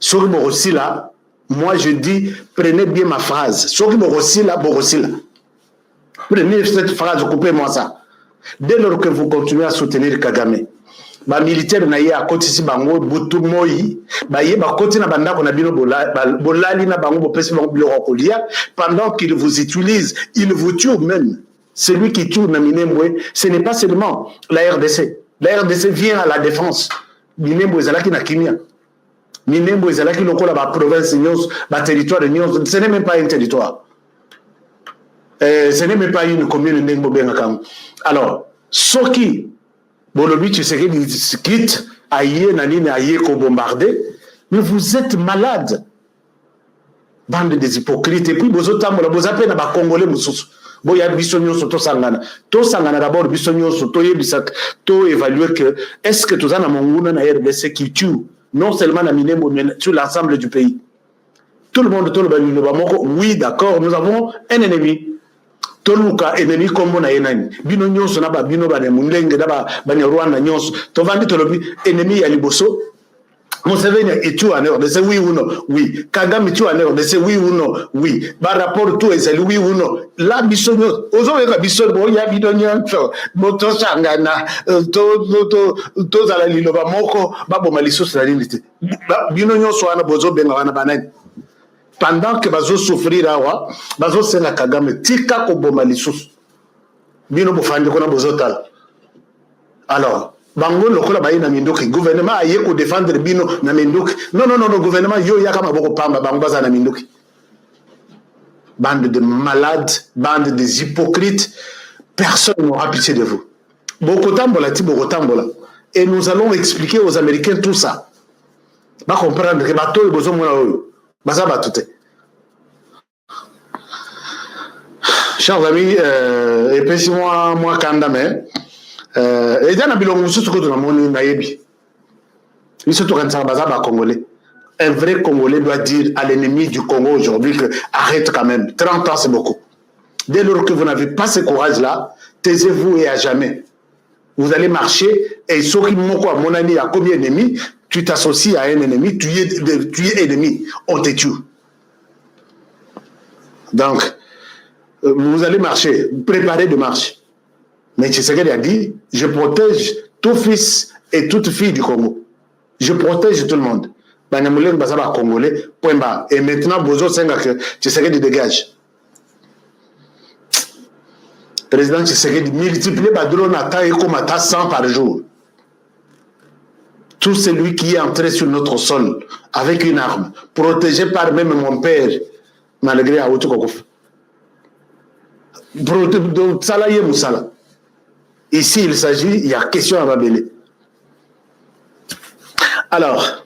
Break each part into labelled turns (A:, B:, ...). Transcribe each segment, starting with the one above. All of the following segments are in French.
A: Soki Borosila, moi je dis, prenez bien ma phrase. Soki Borosila, Borosila. Prenez cette phrase, coupez-moi ça. Dès lors que vous continuez à soutenir Kagame, ba militaire na ye akoti si bango butu moyi ba ye ba koti na banda ko na bino bolali na bango bopesi bango biloko kolia pendant qu'il vous utilise, il vous tue même. Celui qui tue na Minembwe, ce n'est pas seulement la RDC. La RDC vient à la défense. Minembwe ezalaki na kimia. Minembwe ezalaki lokola ba province nyonso, ba territoire nyonso, ce n'est même pas un territoire. Ce n'est même pas une commune ndenge bengaka. Alors, soki Bolobi, tu sais qu'il quitte, aïe, nanine, aïe, qu'on bombarder, mais vous êtes malade. Bande des hypocrites. Et puis, vous appelez les Congolais, vous avez bisogno sur to sangana. To sangana d'abord, bisogno sur to yebisak, to évaluer que, est-ce que tout ça n'a mon na RDC qui tue, non seulement na Minembwe, mais sur l'ensemble du pays. Tout le monde, oui, d'accord, nous avons un ennemi. Toluka ennemi kombo na yenani bino nyonso na ba bino bane mulenge na ba bane Rwanda nyonso to vandi tolobi ennemi ya liboso Museveni etu en RDC oui ou non oui Kagame etu en RDC oui ou non oui par rapport tout ezali oui ou non la biso nyonso ozobeka biso bo ya bino nyonso moto sangana to zala liloba moko baboma lisusu na limite bino nyonso wana bozo benga wana banani. Pendant que bazo souffrir awa, bazo senga Kagame tika ko boma lisusu. Bino bofandi kona bozotal. Alors, bango lokola bayi na minduki, gouvernement aye ko défendre bino na minduki. Non, gouvernement yo yaka maboko pamba bango baza na minduki. Bande de malades, bande des hypocrites, personne n'aura pitié de vous. Bokotambola ti bokotambola. Et nous allons expliquer aux Américains tout ça. Ba comprendre que bato bozo mona oyo. Chers amis, et puis moi Kandame, et dans la bilongo surtout que nous avons naïbi, il se tourne ça bazaba congolais. Un vrai Congolais doit dire à l'ennemi du Congo aujourd'hui que arrête quand même. 30 ans c'est beaucoup. Dès lors que vous n'avez pas ce courage-là, taisez-vous et à jamais. Vous allez marcher et ceux qui m'ont quoi, mon ami a combien d'ennemis? Tu t'associes à un ennemi, tu es ennemi, on te tue. Donc, vous allez marcher, préparez de marche. Mais Tshisekedi a dit, je protège tout fils et toute fille du Congo. Je protège tout le monde. Congolais, point barre. Et maintenant, Bozo Senga que Tshisekedi dégage. Président Tshisekedi multiplie Badrone à taille comme à 100 par jour. Tout celui qui est entré sur notre sol avec une arme, protégé par même mon père, malgré Aoutou-Kokouf. Ici, il s'agit, il y a question à Babélé. Alors,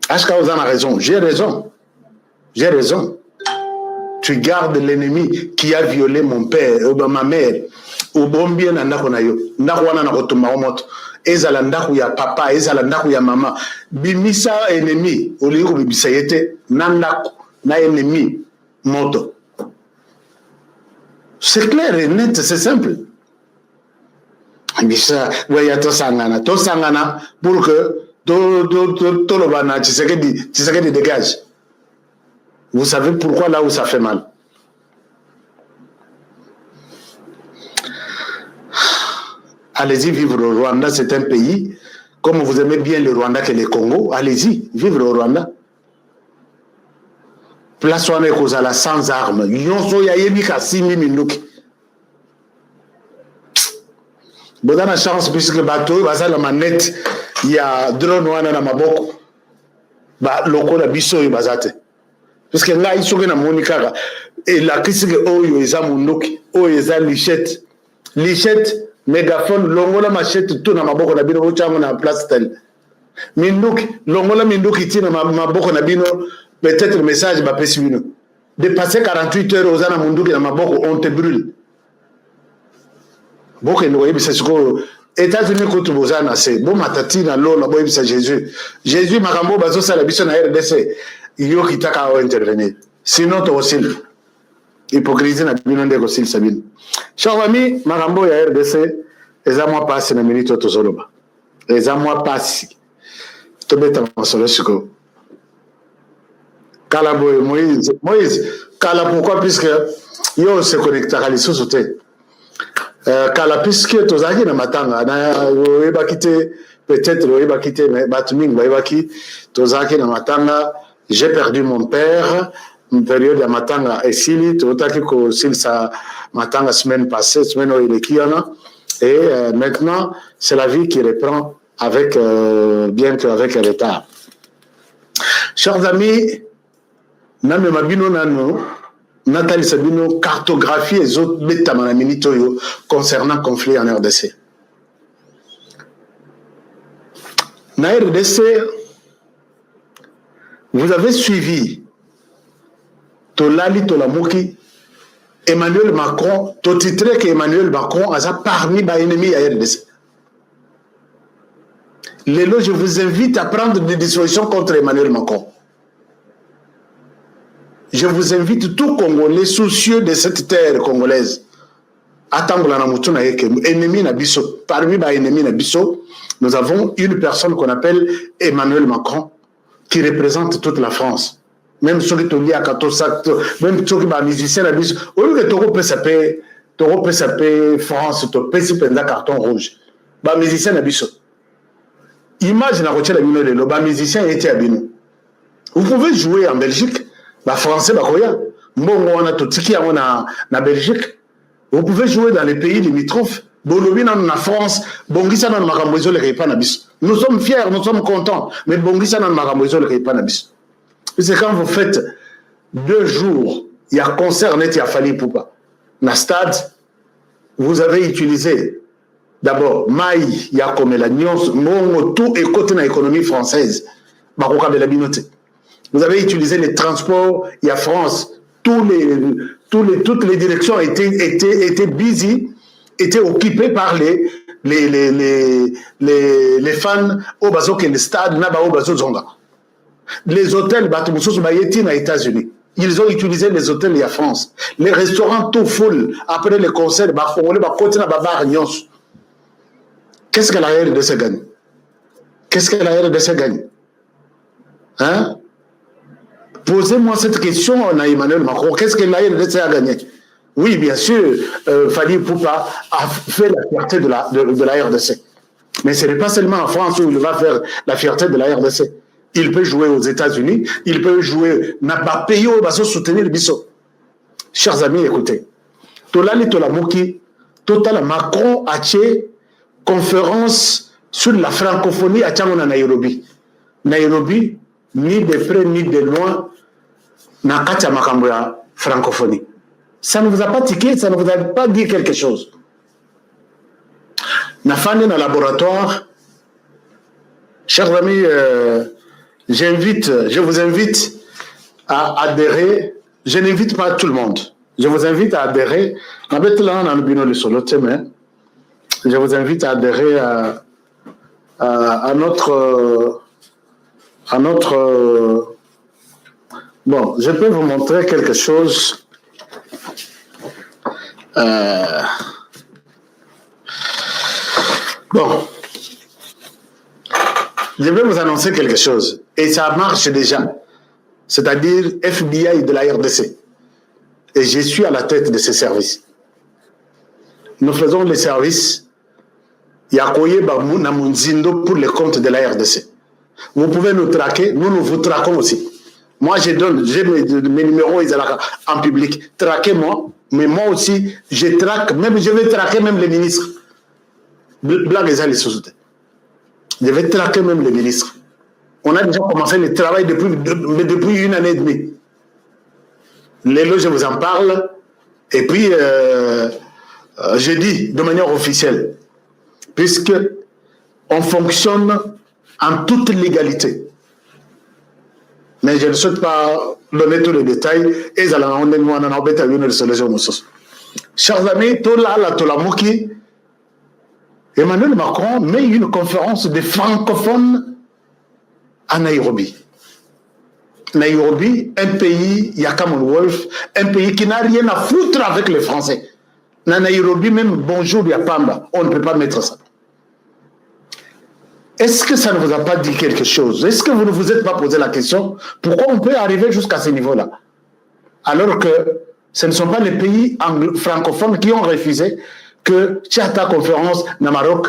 A: Ashka Ozan a raison, j'ai raison. J'ai raison. Tu gardes l'ennemi qui a violé mon père, ma mère. Ou bombien na ndako na yo ndako wana na kotumba moto ezala ndako ya papa ezala ndako ya mama bimisa ennemi oliko bibisa yete na ndako na ennemi moto. C'est clair et net, c'est simple. Bisa ouais to sangana pour que to lobana Tshisekedi dégage. Vous savez pourquoi là où ça fait mal? Allez-y vivre au Rwanda, c'est un pays, comme vous aimez bien le Rwanda que le Congo, allez-y, vivre au Rwanda. Place où on est sans armes. Yonso ya yebi kasimi minuki. Bon, dans la chance, puisque bateau, basa la manette, il y a drone wana na maboko. Ba loko la biso yu bazate. Parce que là, ils sont na monikara. Et la crise que oyo eza munduki, oyo eza lichette. Lichette, mégaphone, longola machette, tout na maboko na bino, ochango na place tel. Minduki, longola minduki tina maboko na bino, peut-être le message va passer bino. Dépasser 48 heures aux ana munduki na maboko, on te brûle. Boko ndo yebisa siko États-Unis contre bozana c'est bon matati na lolo bo yebisa Jésus. Jésus makambo bazo sala biso na RDC. Yo kitaka o intervenir. Sinon to aussi hypocrisie na bino ndeko sil sabine. Chers amis, makambo ya RDC eza moi passe na minute to zoloba. Les amours passent. Tu mets ta main sur le sucre. Kalaboy, Moïse, Kala, pourquoi? Puisque yo se connecte à l'issue sauté. Kala, puisque tu as dit na matanga, na oeba kite, peut-être oeba kite, mais batuming, oeba ki, tu as dit na matanga, j'ai perdu mon père, une période de matanga et sili, tu as dit que s'il sa matanga semaine passée, semaine où il est kiana, et maintenant, c'est la vie qui reprend avec, bien qu'avec un retard. Chers amis, Name Mabino Nano, Nathalie Sabino, cartographie et autres bétamana minitoyo concernant le conflit en RDC. En RDC, vous avez suivi Tolali Tolamoki, Emmanuel Macron, to titré qu'Emmanuel Macron a parmi les ennemis à RDC. Lélo, je vous invite à prendre des dispositions contre Emmanuel Macron. Je vous invite tout Congolais soucieux de cette terre congolaise. Parmi les ennemis Nabiso, nous avons une personne qu'on appelle Emmanuel Macron, qui représente toute la France. Même ceux qui sont liés à Katosak, même ceux qui sont musiciens Nabiso, au lieu que Toro peut s'appeler France, tu peux un carton rouge. Les musiciens Nabiso. Imagine la routière de les musiciens étaient à Bino. Vous pouvez jouer en Belgique. Les Français, na Belgique. Vous pouvez jouer dans les pays limitrophes. Na France, nous sommes fiers, nous sommes contents. Mais c'est quand vous faites 2 jours, il y a concert net, il y a Fali Poupa. Dans le stade, vous avez utilisé d'abord Maï, il y a comme la nuance, tout est côté dans l'économie française. Vous avez utilisé les transports, il y a France, toutes les directions étaient busy, étaient occupées par les fans au bazo que le stade n'a pas au bazo zonga. Les hôtels, aux États-Unis, ils ont utilisé les hôtels, il y a France. Les restaurants tout full, après les concerts, qu'est-ce que la RDC gagne? Qu'est-ce que la RDC gagne? Hein? Posez-moi cette question à Emmanuel Macron. Qu'est-ce que la RDC a gagné? Oui, bien sûr, Fali Poupa a fait la fierté de la RDC. Mais ce n'est pas seulement en France où il va faire la fierté de la RDC. Il peut jouer aux États-Unis, il peut jouer, n'a pas payé au bateau soutenir le biseau. Chers amis, écoutez. Tolali Tolamoki, Total Macron a fait conférence sur la francophonie à Nairobi. Nairobi, ni de près ni de loin, n'a qu'à Makamboya francophonie. Ça ne vous a pas tiqué, ça ne vous a pas dit quelque chose. N'a pas dans le laboratoire. Chers amis, je vous invite à adhérer. Je n'invite pas tout le monde. Je vous invite à adhérer. Je vous invite à adhérer à notre bon, je peux vous montrer quelque chose. Bon, je vais vous annoncer quelque chose. Et ça marche déjà. C'est-à-dire FBI de la RDC. Et je suis à la tête de ces services. Nous faisons les services Yakoye Bamou Namunzindo pour les comptes de la RDC. Vous pouvez nous traquer, nous vous traquons aussi. Moi, j'ai mes numéros en public. Traquez-moi, mais moi aussi, je vais traquer même les ministres. Blague les les sociétés. Je vais traquer même les ministres. On a déjà commencé le travail depuis 1 année et demie. Lélo, je vous en parle. Et puis, je dis de manière officielle, puisque on fonctionne en toute légalité. Mais je ne souhaite pas donner tous les détails. Chers amis, Tolamoki, Emmanuel Macron met une conférence des francophones à Nairobi. Nairobi, un pays, il y a Commonwealth, un pays qui n'a rien à foutre avec les Français. Dans Nairobi, même bonjour, il y a Pamba. On ne peut pas mettre ça. Est-ce que ça ne vous a pas dit quelque chose? Est-ce que vous ne vous êtes pas posé la question pourquoi on peut arriver jusqu'à ce niveau-là? Alors que ce ne sont pas les pays francophones qui ont refusé que tu as ta conférence dans Maroc,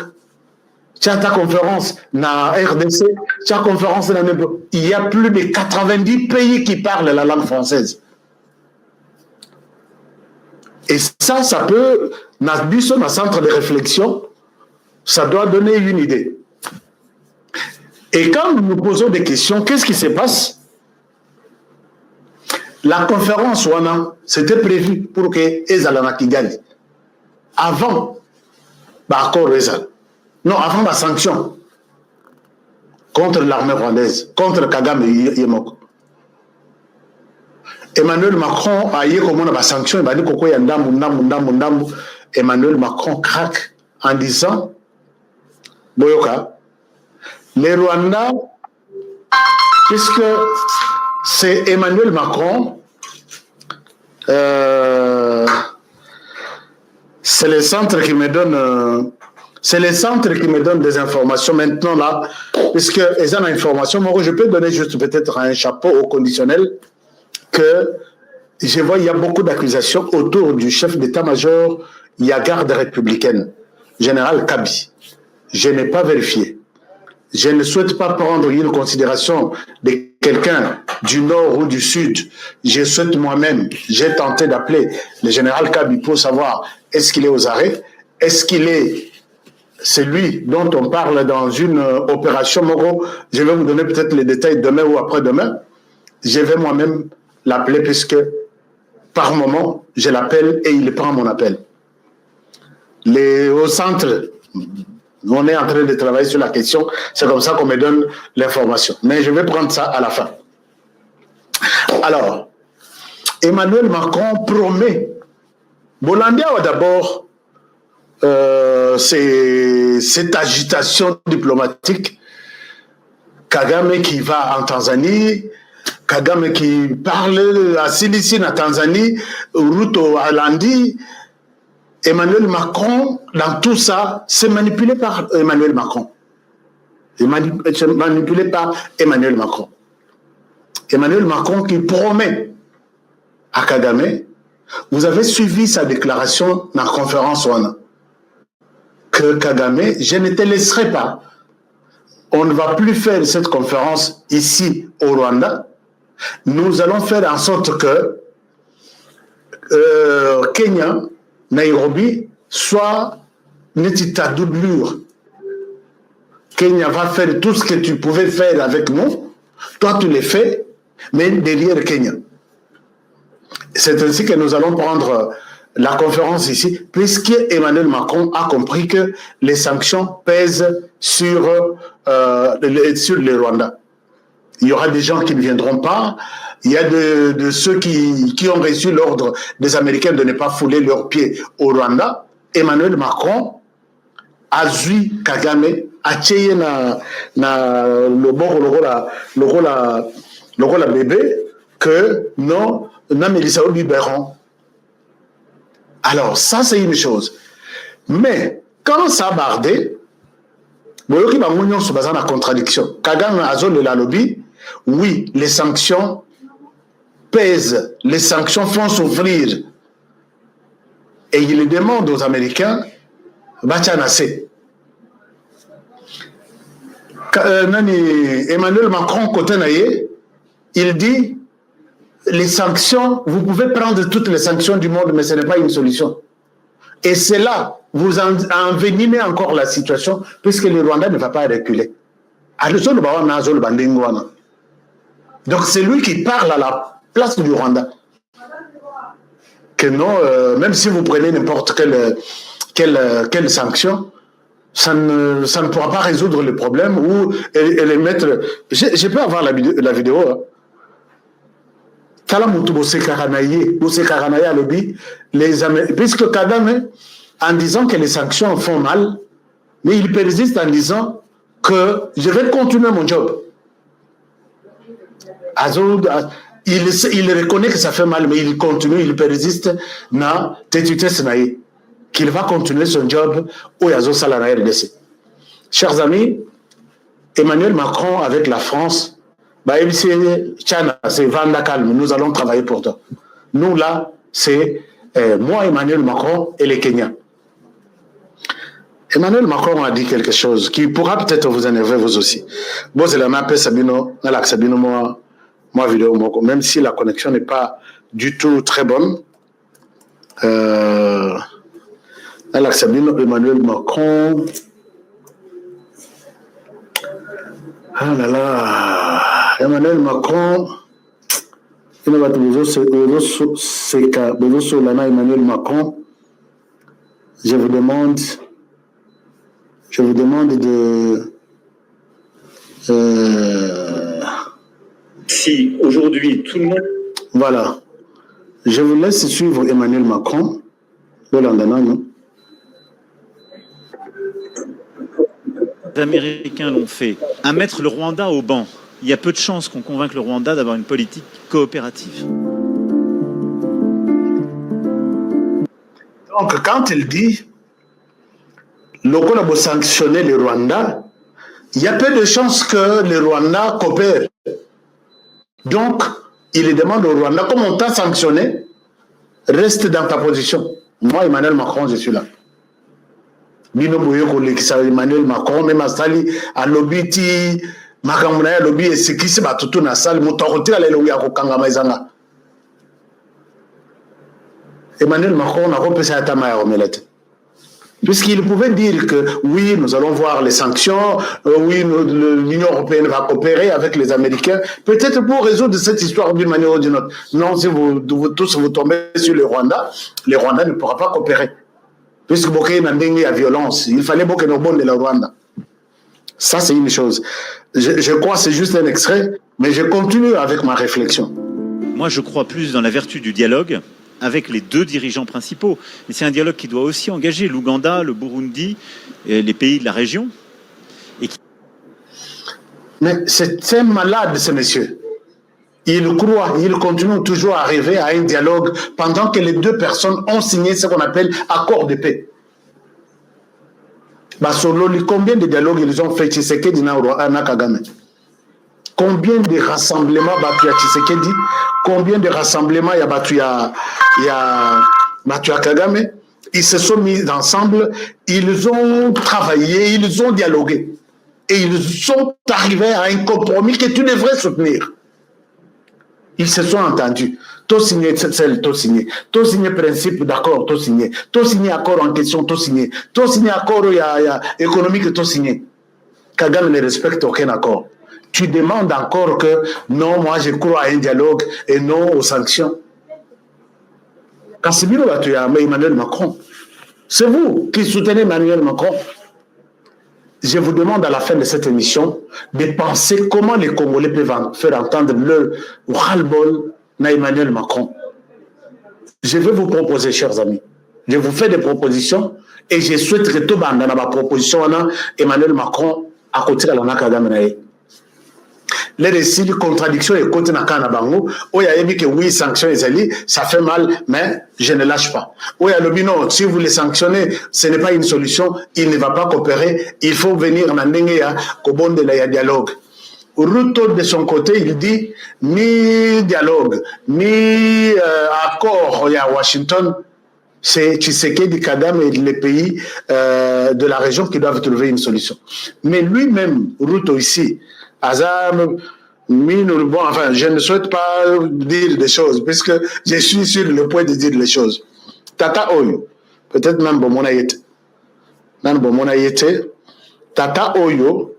A: tu as ta conférence dans RDC, tu as ta conférence dans... Il y a plus de 90 pays qui parlent la langue française. Et ça peut, dans un centre de réflexion, ça doit donner une idée. Et quand nous nous posons des questions, qu'est-ce qui se passe? La conférence, c'était prévu pour que Ezalana Kigali, avant, non, avant la sanction contre l'armée rwandaise, contre Kagame Yemoko. Emmanuel Macron a eu comme une sanction, il a dit qu'il y a ndambu. Emmanuel Macron craque en disant Boyoka, les Rwandais, puisque c'est Emmanuel Macron, c'est le centre qui me donne des informations maintenant là, puisque ils ont l'information, moi je peux donner juste peut-être un chapeau au conditionnel que je vois il y a beaucoup d'accusations autour du chef d'état-major, il y a garde républicaine, général Kabi. Je n'ai pas vérifié. Je ne souhaite pas prendre une considération de quelqu'un du nord ou du sud. Je souhaite moi-même, j'ai tenté d'appeler le général Kabi pour savoir est-ce qu'il est aux arrêts, est-ce qu'il est celui dont on parle dans une opération Moro. Je vais vous donner peut-être les détails demain ou après-demain. Je vais moi-même l'appeler puisque par moment, je l'appelle et il prend mon appel. Au centre, on est en train de travailler sur la question, c'est comme ça qu'on me donne l'information. Mais je vais prendre ça à la fin. Alors, Emmanuel Macron promet, Bolandia d'abord, cette agitation diplomatique, Kagame qui va en Tanzanie, Kagame qui parle à Silicine, en Tanzanie, Ruto à Landi, Emmanuel Macron, dans tout ça, c'est manipulé par Emmanuel Macron. C'est manipulé par Emmanuel Macron. Emmanuel Macron qui promet à Kagame, vous avez suivi sa déclaration dans la conférence ONU, que Kagame, je ne te laisserai pas. On ne va plus faire cette conférence ici au Rwanda. Nous allons faire en sorte que Kenya, Nairobi, soit ta doublure. Kenya va faire tout ce que tu pouvais faire avec nous. Toi, tu le fais, mais derrière Kenya. C'est ainsi que nous allons prendre la conférence ici, puisque Emmanuel Macron a compris que les sanctions pèsent sur les Rwandais. Il y aura des gens qui ne viendront pas. Il y a de ceux qui ont reçu l'ordre des Américains de ne pas fouler leurs pieds au Rwanda. Emmanuel Macron a vu Kagame a tcheye na le rôle bébé que non, na Mélissa libérons. Alors ça c'est une chose. Mais quand ça a bardé, boyoki bangunyon se basant la contradiction. Kagame a zone de la lobby. Oui, les sanctions pèsent, les sanctions font souffrir. Et il demande aux Américains, Bachanase. Emmanuel Macron, côté naïe, il dit, les sanctions, vous pouvez prendre toutes les sanctions du monde, mais ce n'est pas une solution. Et c'est là, vous envenimez encore la situation, puisque le Rwanda ne va pas reculer. Donc c'est lui qui parle à la place du Rwanda. Que non, même si vous prenez n'importe quelle sanction, ça ne pourra pas résoudre le problème ou les mettre... Je peux avoir la vidéo. Hein. Puisque Kagame, en disant que les sanctions font mal, mais il persiste en disant que je vais continuer mon job. Il reconnaît que ça fait mal, mais il continue, il persiste dans qu'il va continuer son job au Yazo Salana RDC. Chers amis, Emmanuel Macron avec la France, bah, c'est Vanda calme, nous allons travailler pour toi. Nous là, c'est moi, Emmanuel Macron et les Kenyans. Emmanuel Macron a dit quelque chose qui pourra peut-être vous énerver vous aussi. Bon, c'est la nappe Sabino, moi vidéo, même si la connexion n'est pas du tout très bonne. Sabino, Emmanuel Macron. Ah là là, Emmanuel Macron. Emmanuel Macron. Je vous demande de...
B: Si aujourd'hui tout le monde...
A: Voilà. Je vous laisse suivre Emmanuel Macron.
C: Les Américains l'ont fait. À mettre le Rwanda au banc. Il y a peu de chances qu'on convainque le Rwanda d'avoir une politique coopérative.
A: Donc, quand il dit le Congo va sanctionner le Rwanda, il y a peu de chances que le Rwanda coopère. Donc, il demande au Rwanda, comme on t'a sanctionné, reste dans ta position. Moi, Emmanuel Macron, je suis là. Emmanuel Macron, même à Sali, à l'obiti, Makamuna, l'obi, et ce qui se bat tout dans la salle, Moutoroti, à l'éloigné à Kokanga Maizanga. Emmanuel Macron n'a pas pensé à Tamaya Omelette. Puisqu'il pouvait dire que oui, nous allons voir les sanctions, oui, l'Union européenne va coopérer avec les Américains, peut-être pour résoudre cette histoire d'une manière ou d'une autre. Non, si vous tous vous tombez sur le Rwanda ne pourra pas coopérer. Puisque Boké n'a pas de violence, il fallait Boké no bon de la Rwanda. Ça, c'est une chose. Je crois que c'est juste un extrait, mais je continue avec ma réflexion.
C: Moi, je crois plus dans la vertu du dialogue avec les deux dirigeants principaux. Et c'est un dialogue qui doit aussi engager l'Ouganda, le Burundi, et les pays de la région.
A: Mais c'est un malade, ce monsieur. Il croit, il continue toujours à rêver à un dialogue pendant que les deux personnes ont signé ce qu'on appelle accord de paix. Combien de dialogues ils ont fait Tshisekedi na Kagame? Combien de rassemblements Batuya Tshisekedi? Combien de rassemblements il y a Batuya Kagame? Ils se sont mis ensemble, ils ont travaillé, ils ont dialogué. Et ils sont arrivés à un compromis que tu devrais soutenir. Ils se sont entendus. Tout signé, tout signé. Tout signé principe d'accord, tout signé. Tout signé accord en question, tout signé. Tout signé accord économique, tout signé. Kagame ne respecte aucun accord. Tu demandes encore que non, moi je crois à un dialogue et non aux sanctions. Casimiro Batuya, Emmanuel Macron. C'est vous qui soutenez Emmanuel Macron. Je vous demande à la fin de cette émission de penser comment les Congolais peuvent faire entendre leur ras-le-bol à Emmanuel Macron. Je vais vous proposer, chers amis, je vous fais des propositions et je souhaite que tout le monde dans ma proposition, Emmanuel Macron à côté de la Kagame. Les récits de contradiction et côté na Kanabango, où il y a dit que oui, sanctions ça fait mal, mais je ne lâche pas. Où il y a le non, si vous les sanctionnez, ce n'est pas une solution, il ne va pas coopérer, il faut venir en Ndengea, qu'au bon de la dialogue. Ruto, de son côté, il dit ni dialogue, ni accord à Washington, c'est Tshisekedi, Kagame et les pays de la région qui doivent trouver une solution. Mais lui-même, Ruto ici, bon, enfin, je ne souhaite pas dire des choses, puisque je suis sur le point de dire les choses. Tata Oyo, peut-être même Bomona Yete. Tata Oyo,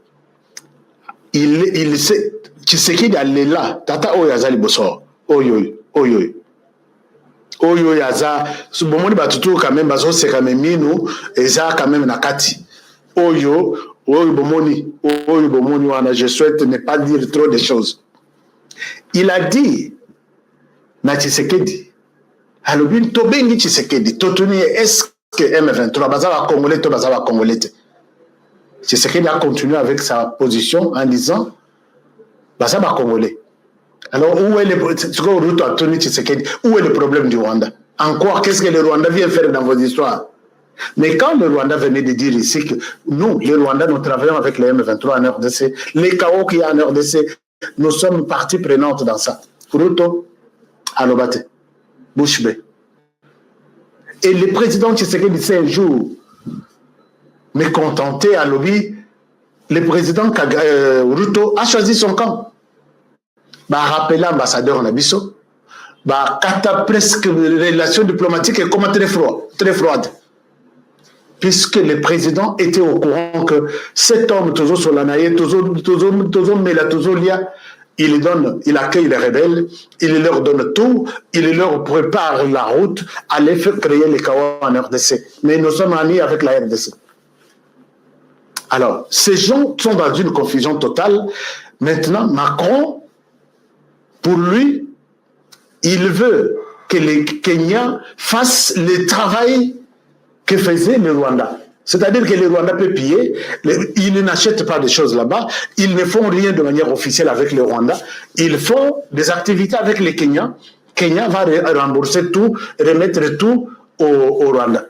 A: il sait, Tshisekedi est là. Tata Oyo Azali Bossor. Oyo Yaza, Bomoni Batutu quand même, Bazo c'est quand même Minu, et ça quand même Nakati. Oyo Bomoni, je souhaite ne pas dire trop de choses. Il a dit, na Tshisekedi, Halobin Tobengi Tshisekedi, Totuni, est-ce que M23, Bazawa Congolais, Bazawa Congolais. Tshisekedi a continué avec sa position en disant, Bazawa Congolais. Alors, où est le problème du Rwanda? Encore, qu'est-ce que le Rwanda vient faire dans vos histoires? Mais quand le Rwanda venait de dire ici que nous, les Rwandais, nous travaillons avec les M23 en RDC, les chaos qu'il y a en RDC, nous sommes partie prenante dans ça. Ruto, Alobate, Bouchbe. Et le président Tshisekedi disait un jour, mécontenté à Lobi, le président Ruto a choisi son camp. Bah, rappelé l'ambassadeur Nabiso, bah, kata presque relations diplomatiques et comment très froide. Puisque le président était au courant que cet homme, Tozo Solanaye, Tozo Mela, Tozo Lia, il accueille les rebelles, il leur donne tout, il leur prépare la route, à les faire créer les chaos en RDC. Mais nous sommes amis avec la RDC. Alors, ces gens sont dans une confusion totale. Maintenant, Macron, pour lui, il veut que les Kenyans fassent le travail que faisait le Rwanda. C'est-à-dire que le Rwanda peut piller, ils n'achètent pas des choses là-bas, ils ne font rien de manière officielle avec le Rwanda, ils font des activités avec les Kenyans. Kenya va rembourser tout, remettre tout au Rwanda.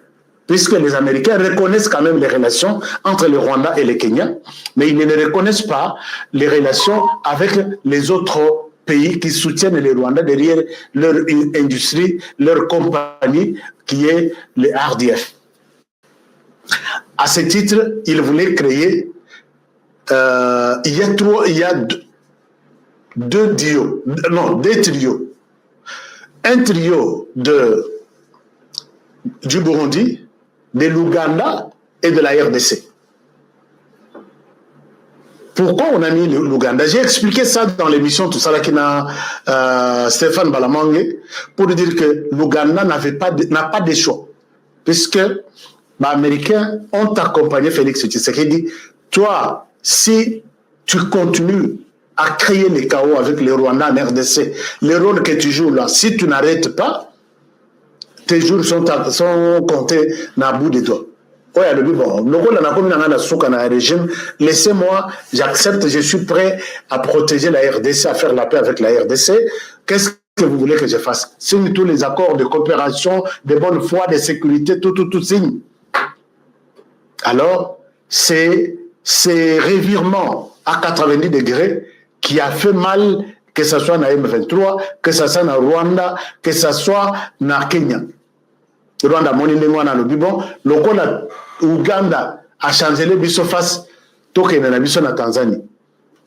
A: Puisque les Américains reconnaissent quand même les relations entre le Rwanda et le Kenya, mais ils ne reconnaissent pas les relations avec les autres pays qui soutiennent les Rwandais derrière leur industrie, leur compagnie, qui est le RDF. À ce titre, il voulait créer, il y a deux trios. Un trio du Burundi, de l'Ouganda et de la RDC. Pourquoi on a mis l'Ouganda? J'ai expliqué ça dans l'émission tout ça là qui n'a Stéphane Balamangue pour dire que l'Ouganda n'a pas de choix, puisque les Américains ont accompagné Félix Tshisekedi. Toi, si tu continues à créer les chaos avec les Rwandais en RDC, les rôles que tu joues là, si tu n'arrêtes pas, tes jours sont comptés dans le bout de toi. Oui, le bon, régime, laissez-moi, j'accepte, je suis prêt à protéger la RDC, à faire la paix avec la RDC. Qu'est-ce que vous voulez que je fasse? Signe tous les accords de coopération, de bonne foi, de sécurité, tout signe. Alors, c'est ces revirements à 90 degrés qui a fait mal, que ce soit dans M23, que ce soit dans Rwanda, que ce soit dans Kenya. Rwanda, le Ouganda a changé les biso face, toke na biso na Tanzanie.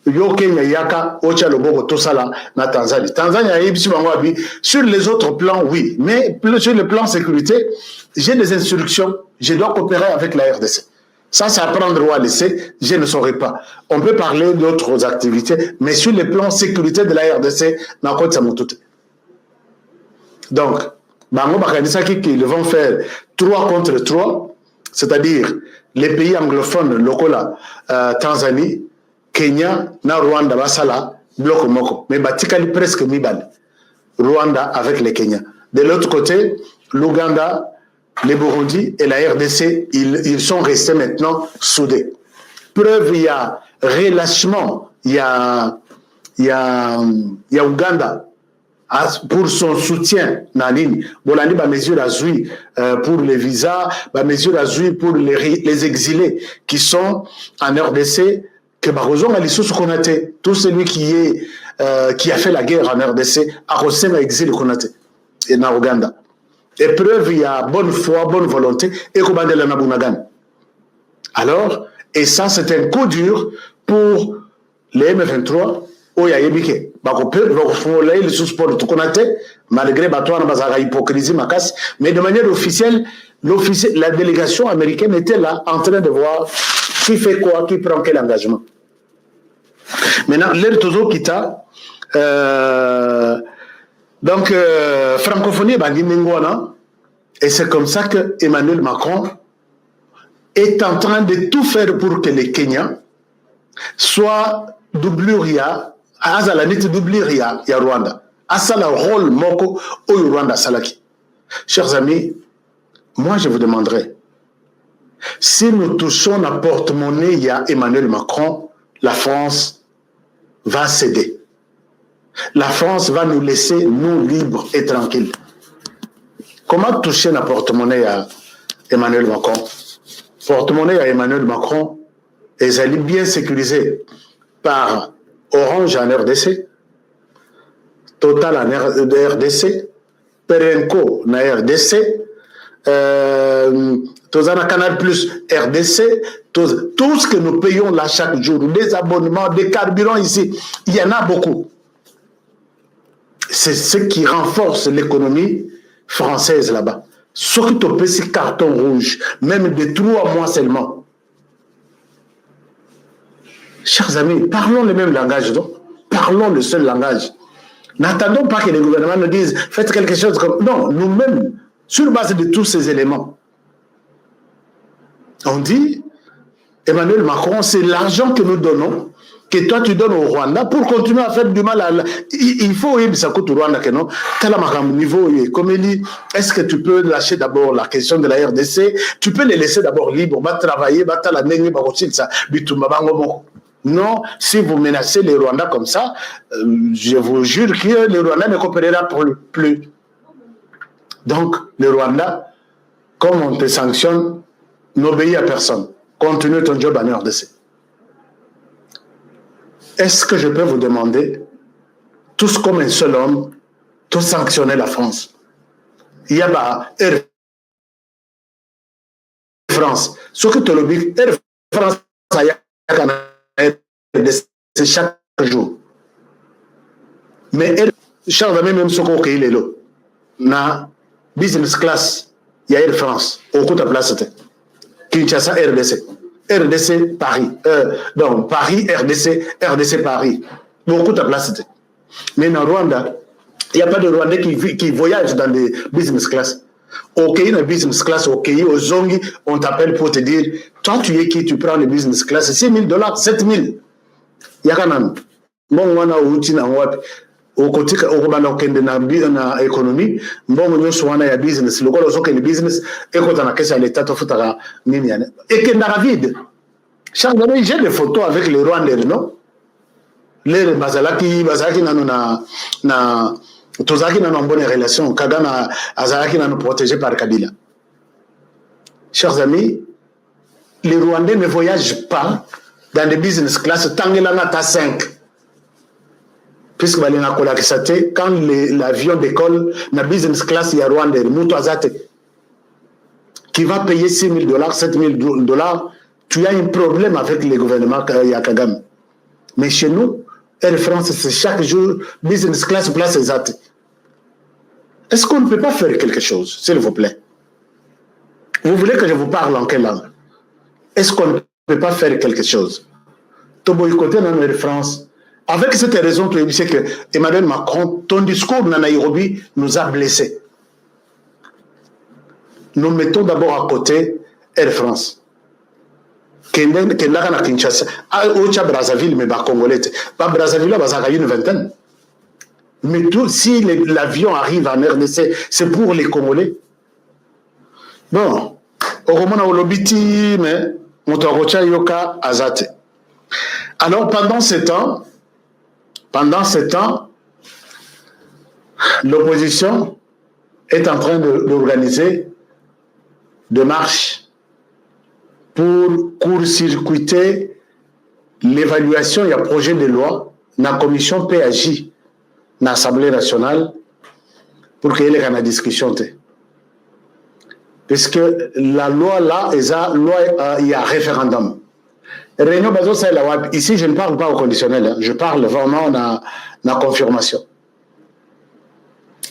A: Yo Kenya yaka, ocha loboko tosala na Tanzanie. Tanzanie a yebisi bango abi. Sur les autres plans, oui, mais sur le plan sécurité, j'ai des instructions, je dois coopérer avec la RDC. Ça, c'est à prendre ou à laisser, je ne saurais pas. On peut parler d'autres activités, mais sur le plan sécurité de la RDC, n'a pas de tout. Donc, ils vont faire 3 contre 3, c'est-à-dire les pays anglophones locaux là, Tanzanie, Kenya, Rwanda, Basala, bloc moko, mais batikali presque mibal. Rwanda avec les Kenyans. De l'autre côté, l'Ouganda, les Burundi et la RDC, ils sont restés maintenant soudés. Preuve, il y a relâchement, il y a Ouganda pour son soutien dans ligne. Bolandi ba mesure à jouer pour les visas, ba mesure à jouer pour les exilés qui sont en RDC, que Barozon a l'issue Konaté, tout celui qui a fait la guerre en RDC a reçu l'exil Konaté et en Ouganda. Et preuve, il y a bonne foi, bonne volonté, et Kobandela Nabunagan. Alors, et ça, c'est un coup dur pour les M23, où il y a Yébike. Malgré l'hypocrisie, mais de manière officielle, la délégation américaine était là, en train de voir qui fait quoi, qui prend quel engagement. Maintenant, l'air toujours quitta. Donc, francophonie, et c'est comme ça que Emmanuel Macron est en train de tout faire pour que les Kenyans soient doubluriya, Azalanit doubluriya, ya Rwanda. Asala rôle moko au Rwanda salaki. Chers amis, moi je vous demanderai, si nous touchons la porte-monnaie, il y a Emmanuel Macron, la France va céder. La France va nous laisser, nous, libres et tranquilles. Comment toucher la porte-monnaie Emmanuel Macron. Porte-monnaie à Emmanuel Macron, ils allaient bien sécurisés par Orange en RDC, Total en RDC, Perenco en RDC, Tozana Canal Plus RDC, tout ce que nous payons là chaque jour, des abonnements, des carburants ici, il y en a beaucoup. C'est ce qui renforce l'économie française là-bas. Ce qui te paye ces cartons rouges, même de 3 mois seulement. Chers amis, parlons le même langage, donc. Parlons le seul langage. N'attendons pas que les gouvernements nous disent faites quelque chose comme. Non, nous-mêmes, sur base de tous ces éléments, on dit Emmanuel Macron, c'est l'argent que nous donnons, que toi tu donnes au Rwanda pour continuer à faire du mal à. Il faut que ça coûte au Rwanda que non. Niveau, comme il dit, est-ce que tu peux lâcher d'abord la question de la RDC? Tu peux les laisser d'abord libres, va travailler, va la nengue, va aussi ça, non, si vous menacez les Rwandais comme ça, je vous jure que les Rwandais ne coopérera plus. Donc, les Rwandais, comme on te sanctionne, n'obéit à personne. Continue ton job en RDC. Est-ce que je peux vous demander, tous comme un seul homme, de sanctionner la France? Il y a Air France. Ce que tu le dis, Air France, c'est chaque jour. Mais Charles, même ce qu'on est là, na business class, il y a Air France, au coup de place, Kinshasa, RDC. RDC, Paris. Donc, Paris, RDC, RDC, Paris. Beaucoup de place. Mais dans Rwanda, il n'y a pas de Rwandais qui voyagent dans des business class. Au Kenya, dans business class, au Kenya, au Zongi, on t'appelle pour te dire, toi, tu es qui, tu prends le business class, $6,000, 7,000. Il y a quand même. Bon, on a outil dans web. Au côté, au Rwanda, na économie, bon, on a un business. Le gars, on a business, et quand on a question à l'État, on fait un miniane. Et qu'il y a vide. Chaque année, j'ai des photos avec les Rwandais, non? Les Bazalaki, na Tozaki n'a une bonne relation. Kagame Azalaki n'a protégé par Kabila. Chers amis, les Rwandais ne voyagent pas dans des business class tant qu'il en a 5. Puisque quand l'avion décolle, dans la business class, il y a Rwandais, qui va payer $6,000, $7,000. Tu as un problème avec les gouvernements Kagame. Mais chez nous, Air France, c'est chaque jour, business class, place exacte. Est-ce qu'on ne peut pas faire quelque chose, s'il vous plaît? Vous voulez que je vous parle en quelle langue? Est-ce qu'on ne peut pas faire quelque chose? Tu boycotter dans Air France. Avec cette raison, tu sais que Emmanuel Macron, ton discours dans Nairobi nous a blessés. Nous mettons d'abord à côté Air France. Kendaka na Kinshasa, Ocha Brazzaville, mais pas Congolais. Pas Brazzaville, il y a une vingtaine. Mais tout, si l'avion arrive en RDC, c'est pour les Congolais. Bon, au Romana Olobiti, mais Montorocha Yoka Azate. Alors pendant ce temps, l'opposition est en train d'organiser des marches pour court-circuiter l'évaluation et le projet de loi dans la commission PAJ dans l'Assemblée nationale pour qu'il y ait une discussion. Parce que la loi là, il y a référendum. Ici, je ne parle pas au conditionnel, je parle vraiment dans la confirmation.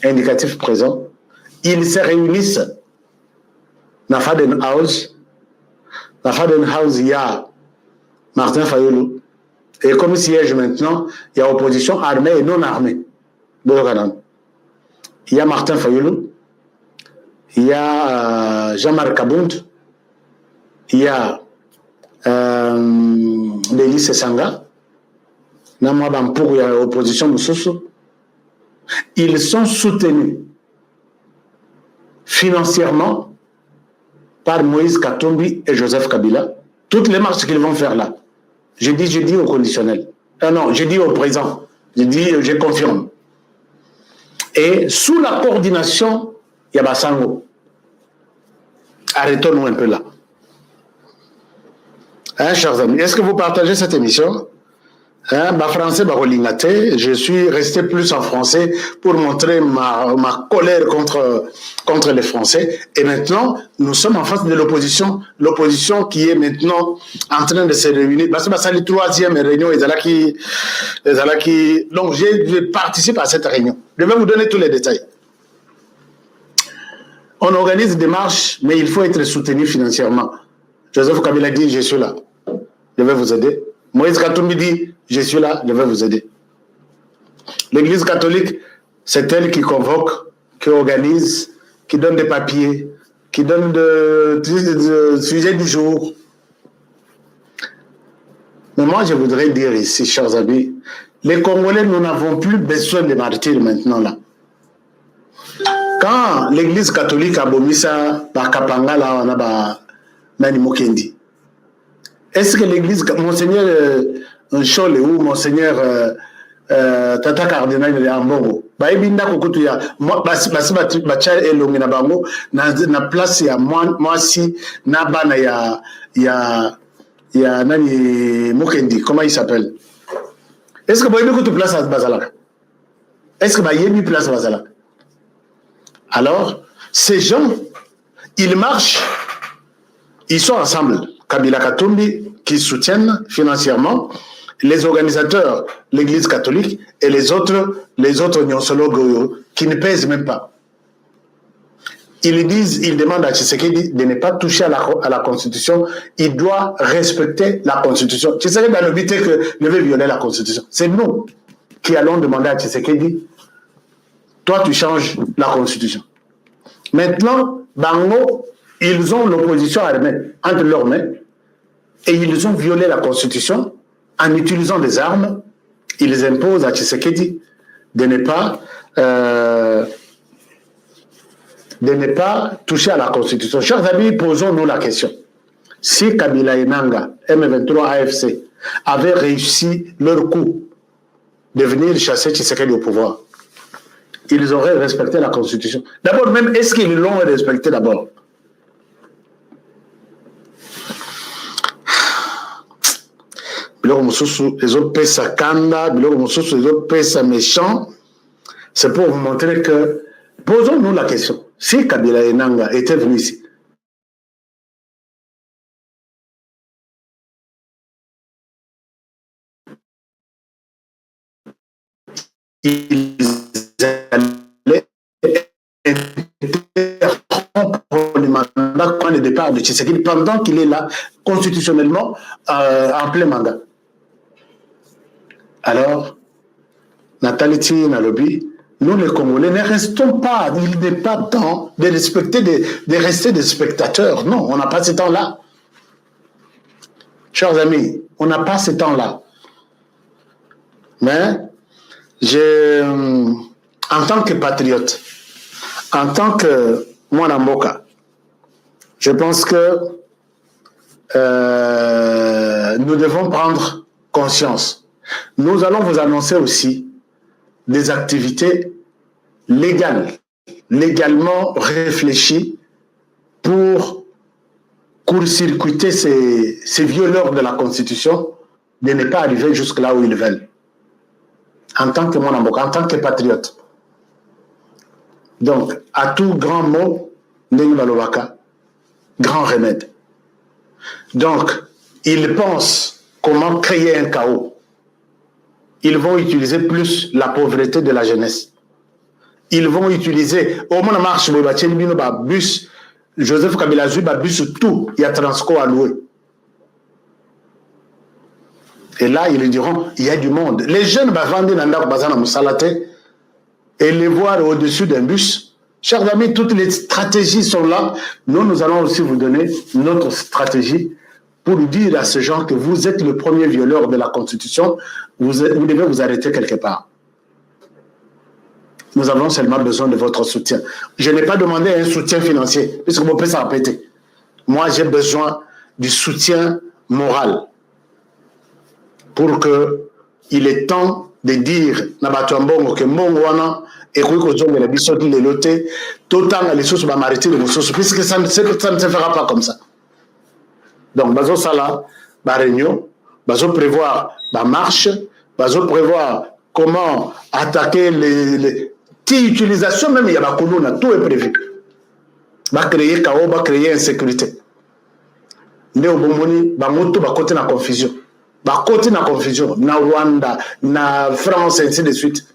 A: Indicatif présent. Ils se réunissent dans Faden House. Dans Faden House, il y a Martin Fayoulou. Et comme siège maintenant, il y a opposition armée et non armée. Il y a Martin Fayoulou. Il y a Jean-Marc Kabound. Il y a Delis Sanga. Il y a l'opposition Moussoussou. Ils sont soutenus financièrement par Moïse Katumbi et Joseph Kabila. Toutes les marches qu'ils vont faire là. Je dis au conditionnel. Non, je dis au présent. Je confirme. Et sous la coordination, il y a Bassango. Arrêtons-nous un peu là. Hein, chers amis, est-ce que vous partagez cette émission? Hein, français, je suis resté plus en français pour montrer ma colère contre les Français. Et maintenant, nous sommes en face de l'opposition. L'opposition qui est maintenant en train de se réunir. C'est la troisième réunion. Donc, je participe à cette réunion. Je vais vous donner tous les détails. On organise des marches, mais il faut être soutenu financièrement. Joseph Kabila dit, je suis là. Je vais vous aider. Moïse Katumbi dit, je suis là, je vais vous aider. L'Église catholique, c'est elle qui convoque, qui organise, qui donne des papiers, qui donne des sujets du jour. Mais moi, je voudrais dire ici, chers amis, les Congolais, nous n'avons plus besoin de martyrs maintenant là. Quand l'Église catholique a bomi ça, Kapanga là, on a Nani Mokendi. Est-ce que l'Église, Monseigneur Nchole ou Monseigneur Tata Cardinal de Ambongo, Baibinda Kokutuya, Bachar Elongi na Bango, na place ya Mwasi, na bana ya Nani Mokendi, comment il s'appelle? Est-ce que Baibinda Kokutu place à Bazalak? Est-ce que Baibinda place à Bazalak? Alors, ces gens, ils marchent, ils sont ensemble. Kabila Katumbi, qui soutiennent financièrement les organisateurs, l'Église catholique, et les autres Nyonsolo qui ne pèsent même pas. Ils demandent à Tshisekedi de ne pas toucher à la Constitution. Il doit respecter la Constitution. Tshisekedi a le but que ne veut violer la Constitution. C'est nous qui allons demander à Tshisekedi, toi tu changes la Constitution. Maintenant, Bango, ils ont l'opposition armée entre leurs mains et ils ont violé la Constitution en utilisant des armes. Ils imposent à Tshisekedi de ne pas toucher à la Constitution. Chers amis, posons-nous la question. Si Kabila et Nanga, M23 AFC, avaient réussi leur coup de venir chasser Tshisekedi au pouvoir, ils auraient respecté la Constitution. D'abord, même, est-ce qu'ils l'ont respecté d'abord? Les autres pèsent Kanda, les autres pèsent méchants. C'est pour vous montrer que, posons-nous la question, si Kabila et Nanga étaient venus ici, ils allaient interrompre le mandat quand le départ de Tshisekedi pendant qu'il est là constitutionnellement en plein mandat. Alors, Nathalie Nalobi, nous les Congolais ne restons pas, il n'est pas temps de respecter, de rester des spectateurs. Non, on n'a pas ce temps-là. Chers amis, on n'a pas ce temps-là. Mais, en tant que patriote, en tant que Mwanamboka, je pense que nous devons prendre conscience. Nous allons vous annoncer aussi des activités légales, légalement réfléchies pour court-circuiter ces violeurs de la Constitution de ne pas arriver jusque là où ils veulent. En tant que Mwanamboka, en tant que patriote. Donc, à tout grand mot, grand remède. Donc, ils pensent comment créer un chaos. Ils vont utiliser plus la pauvreté de la jeunesse. Ils vont utiliser, au moins marche, bus, Joseph Kabila Zouba, bus, tout, il y a Transco à louer. Et là, ils diront, il y a du monde. Les jeunes vont vendre dans Bazana Moussalate et les voir au-dessus d'un bus. Chers amis, toutes les stratégies sont là. Nous allons aussi vous donner notre stratégie pour dire à ces gens que vous êtes le premier violeur de la Constitution. Vous devez vous arrêter quelque part. Nous avons seulement besoin de votre soutien. Je n'ai pas demandé un soutien financier, puisque mon père s'est répété. Moi, j'ai besoin du soutien moral. Pour que il est temps de dire Nabatuambongo que Mbongwana ekoki kozongela biso lelo te totanga lisusu bamaritire mosusu puisque ça ne se fera pas comme ça. Donc bazosala baréunion, bazoprévoir bamarche, bazoprévoir comment attaquer les utilisation même il y a bakolona, tout est prévu. Va créer chaos, va créer insécurité. Nde obomoni bangoto bakote na confusion. Bakote na confusion na Rwanda, na France ainsi de suite.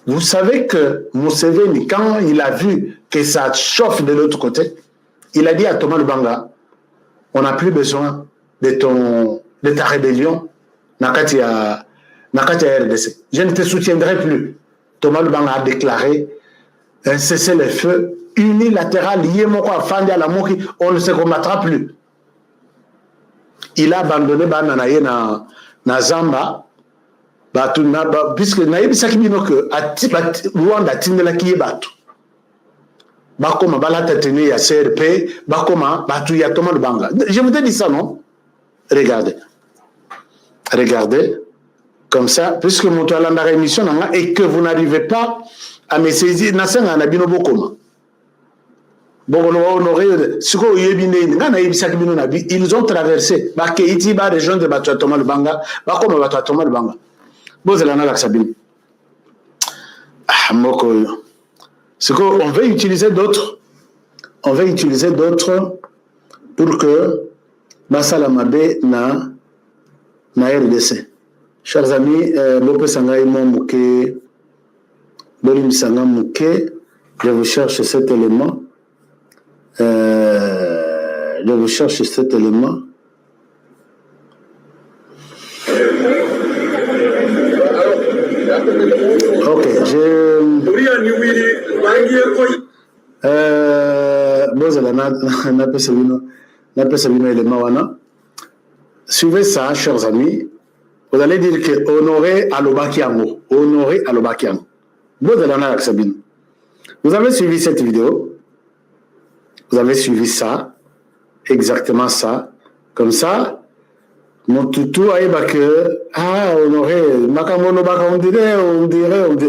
A: Vous savez que Museveni, quand il a vu que ça chauffe de l'autre côté, il a dit à Thomas Lubanga, on n'a plus besoin de ta rébellion nakati ya RDC. Je ne te soutiendrai plus. Thomas Lubanga a déclaré un cessez-le-feu unilatéral lié à Fandi à la Moki, on ne se combattra plus. Il a abandonné Bananaye na Zamba, puisque Naïbisaki bino que Rwanda tindela kiye batu. Bakoma balata tenu ya CRP, bakoma batu ya Thomas Lubanga. Je vous ai dit ça, non? Regardez. Regardez. Comme ça, puisque mon talent de rémission et que vous n'arrivez pas à me saisir, ils ont traversé. On veut utiliser d'autres. On veut utiliser d'autres pour que Basalamabe na RDC. Chers amis, je vous cherche cet élément. Je vous cherche cet élément. Ok, suivez ça, chers amis. Vous allez dire que Honoré Alobakiango. Honoré Alobakiango. Vous avez suivi cette vidéo. Vous avez suivi ça. Exactement ça. Comme ça, mon toutou a que Honoré Makamono Baka, on dirait.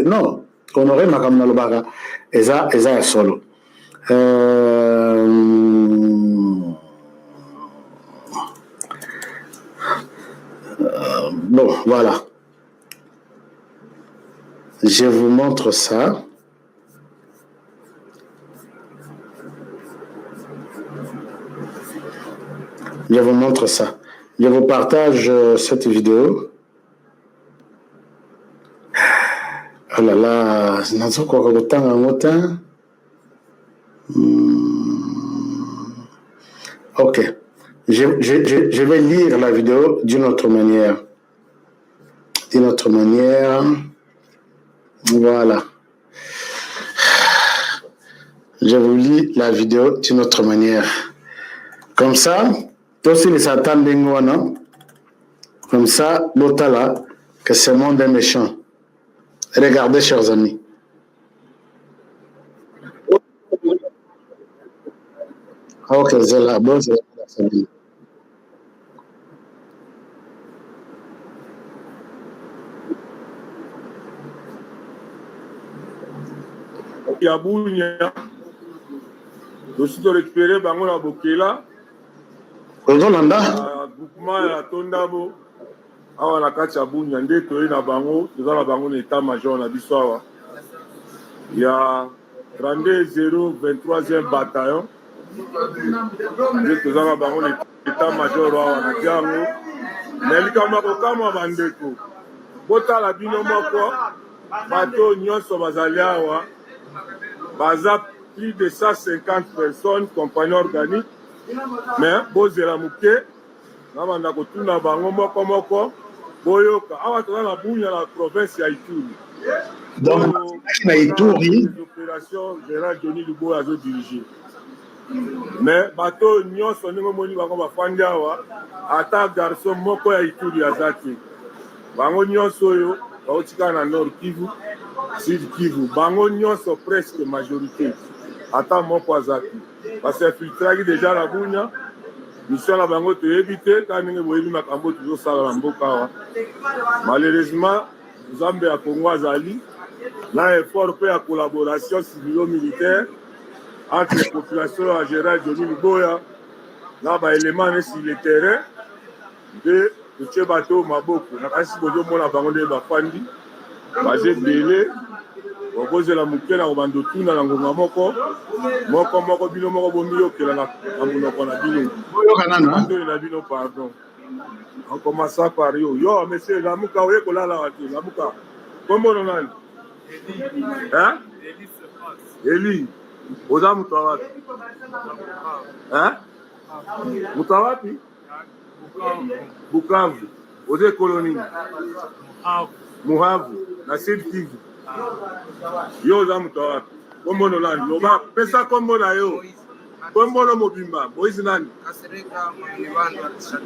A: Non. Honoré Makamono Baka. Eza est solo. Bon, voilà. Je vous montre ça. Je vous montre ça. Je vous partage cette vidéo. Oh là là, ok. Je vais lire la vidéo d'une autre manière. D'une autre manière. Voilà. Je vous lis la vidéo d'une autre manière. Comme ça, tous les satans d'Engouana, comme ça, l'Otala, que ce monde est méchant. Regardez, chers amis. Ok, c'est la bonne, c'est la famille.
D: Yabunya, aussi de récupérer Bangola Bokela, groupement ya Tondabo, awa na kati ya Bunya, nde toye na bango, toza na bango na état-major na biso awa. Ya 32-023e bataillon, nde toza na bango na état-major awa na jango. Na likama kokama bandeko, botala bino moko, bato nyonso bazali awa. Baza plus de 150 personnes, compagnons organiques, mais bozela muke, namanda kotuna bango moko, boyoka, awa toza na Bunya la province ya Ituri.
A: Donc, na Ituri,
D: les opérations Général Johnny Lubo azo diriger. Mais bato nyonso ndenge moni bango bafandi awa, ata garçon moko ya Ituri azaki. Bango nyonso oyo, baotika na Nord Kivu, Sud Kivu, bango nyonso presque majorité. Ata moko azaki. Parce que filtraki déjà la Bunya, mission na bango to éviter quand ndenge boyebi makambo toujours sala na mboka awa. Malheureusement, Zambie ya Congo azali, na effort pe ya collaboration civilo-militaire entre les populations en général Johnny Luboya na baélément ne sur le terrain de totie bato maboko na kasi bozomona bango nde bafandi baza ebele bokozela moke na kobanda otuna na ngonga moko bino moko bomiyokela na monoko na bino ndoli na bino pardon on commence par yo monsieur lamuka oye kolala wate lamuka kombono nani Eli oza moto wa wapi moto wa wapi Bukavu oza ekolo nini Muhavu na Sud Kivu yo oza moto wa wapi kombono nani loba pesa kombo na yo kombono mobimba Moïse nani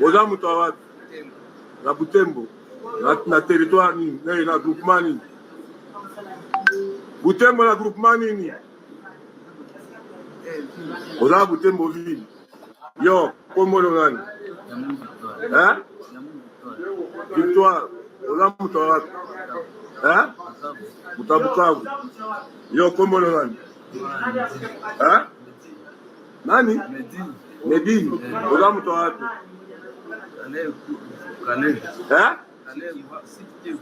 D: oza moto wa wapi na Butembo na territoire nini na groupement nini Butembo na groupement nini oza Butembo ville yo kombono nani Victoire oza moto wa wapi Bukavu yo kombono nani nani Medine oza moto wa wapi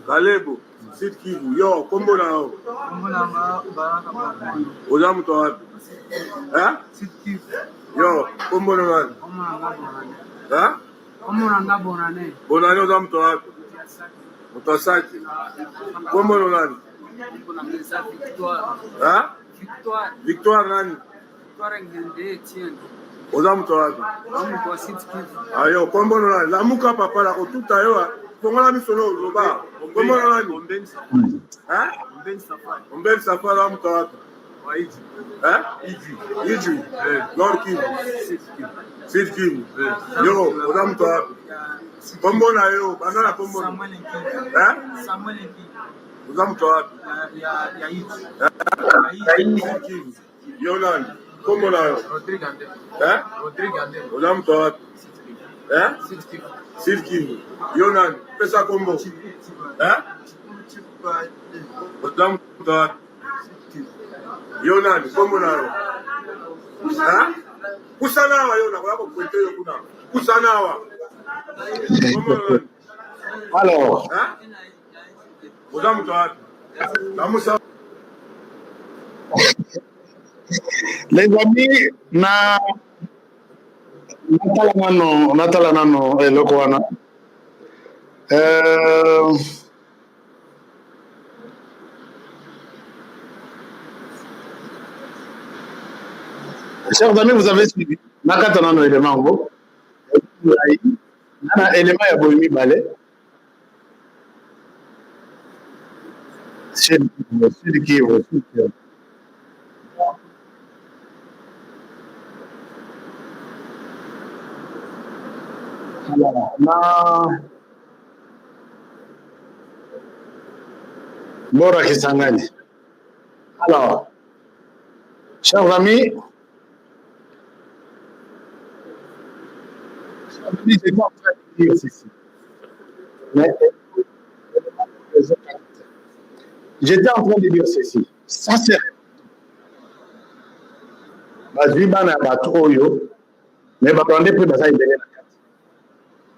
D: Kalebo Sud Kivu yo kombo na yo oza moto wa wapi yo kombo na nani Bonane oza moto wa wapi moto asaki kombo na nani Victoire nani oza moto wa wapi ayo kombo na nani lamuka papa la kotuta yo kongola misono loba kombo na nani Omben Safari oza moto wa wapi Iji Nord Kivu Sud Kivu yo oza moto wa wapi kombo na yo banda na kombo oza moto wa wapi yo nani kombo na yo oza moto wa wapi Sud Kivu yo nani pesa kombo oza moto wa wapi yo nani kombo na yo kusanawa yo nakoya kokwete yo kuna kusanawa kombo na nani
A: alors
D: oza moto wa wapi namusa
A: les amis natala nano eloko wana chers amis, vous avez suivi nakata nano élément ngo nana élément ya boyimi balé c'est qui Bora Kisangani. Alors, chers amis, j'étais en train de dire ceci. J'étais en train de dire ceci. Ça, c'est. Bazwi bana batoyo, mais batondé pour baza ibele na kati.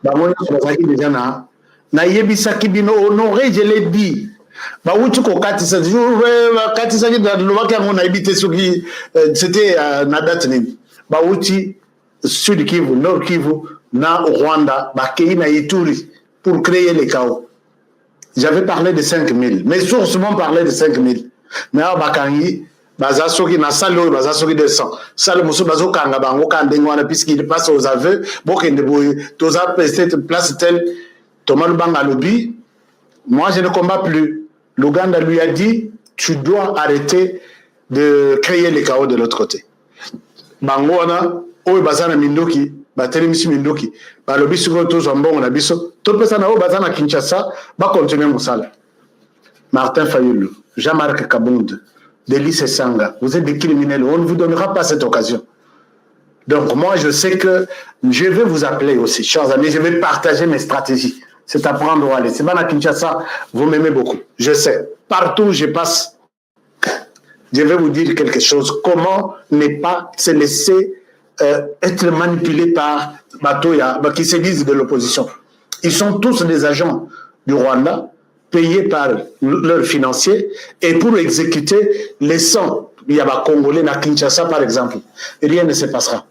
A: Bamona bazaki déjà na yebisaki bino honoré, je l'ai dit. Bawuti ko kati sa jour kati sa de lobaki ngo na ibite soki c'était na date nini. Bawuti Sud Kivu, Nord Kivu na Rwanda, bakei na Ituri pour créer le chaos. J'avais parlé de 5000. Mes sources m'ont parlé de 5000. Mais à Bakangi, Bazasoki na salo, Bazasoki de 100. Salo Moussou Bazokanga Bango Kandengwana, puisqu'il passe aux aveux, Bokendeboy, Toza place telle, Thomas Lubanga Lobi. Moi, je ne combats plus. L'Ouganda lui a dit, tu dois arrêter de créer le chaos de l'autre côté. Bangoana, Oye Bazana Mindoki, Batelemisi Mindoki, Balobi Sugo Tozambon, on a biso, Topesana O Bazana Kinshasa, va continuer Moussala. Martin Fayoulou, Jean-Marc Kabonde, Délice Sanga, vous êtes des criminels, on ne vous donnera pas cette occasion. Donc moi je sais que je vais vous appeler aussi, chers amis, je vais partager mes stratégies. C'est à prendre ou aller. C'est pas à Kinshasa, vous m'aimez beaucoup. Je sais. Partout où je passe, je vais vous dire quelque chose. Comment ne pas se laisser être manipulé par Batoya, qui se disent de l'opposition. Ils sont tous des agents du Rwanda, payés par leurs financiers, et pour exécuter les 100, il y a des Congolais à Kinshasa par exemple. Rien ne se passera.